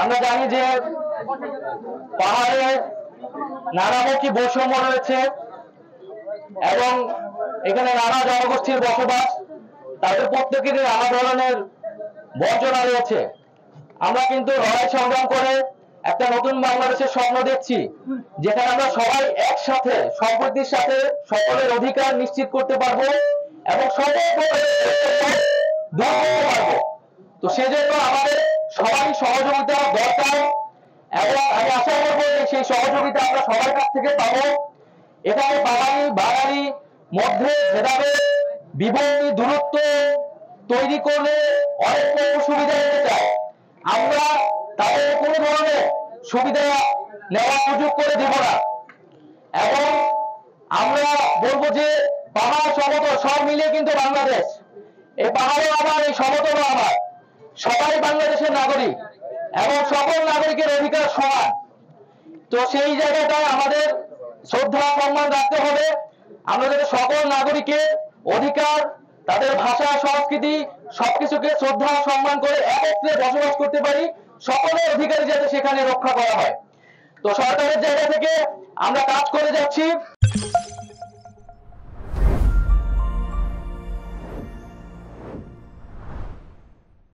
আমরা জানি যে পাহাড়ে নানামুখী বৈষম্য রয়েছে এবং এখানে নানা জনগোষ্ঠীর বসবাস, তাদের প্রত্যেকেরই নানা ধরনের বঞ্চনা রয়েছে। আমরা কিন্তু লড়াই সংগ্রাম করে একটা নতুন বাংলাদেশের স্বপ্ন দেখছি, যেখানে আমরা সবাই একসাথে সম্প্রীতির সাথে সকলের অধিকার নিশ্চিত করতে পারবো এবং সকল দূর করতে পারবো। তো সেজন্য আমাদের সবাই সহযোগিতা দরকার এবং আমি আশা করবো সেই সহযোগিতা আমরা সবার কাছ থেকে পাবো। এখানে বাঙালি মধ্যে ভেদাভেদ, বিভক্তি, দূরত্ব তৈরি করলে অনেক সুবিধা নিতে চায়, আমরা তাদের কোনো ধরনের সুবিধা নেওয়ার সুযোগ করে দেব না। এবং আমরা বলবো যে পাহাড় সমতল সব মিলিয়ে কিন্তু বাংলাদেশ, এই পাহাড়ও আমার, এই সমতলও আমার, সবাই বাংলাদেশের নাগরিক এবং সকল নাগরিকের অধিকার সমান। তো সেই জায়গাটায় আমাদের শ্রদ্ধা সম্মান রাখতে হবে। আমরা যাতে সকল নাগরিকের অধিকার, তাদের ভাষা, সংস্কৃতি সবকিছুকে শ্রদ্ধা সম্মান করে একত্রে বসবাস করতে পারি, সকলের অধিকার যাতে সেখানে রক্ষা করা হয়। তো সরকারের জায়গা থেকে আমরা কাজ করে যাচ্ছি।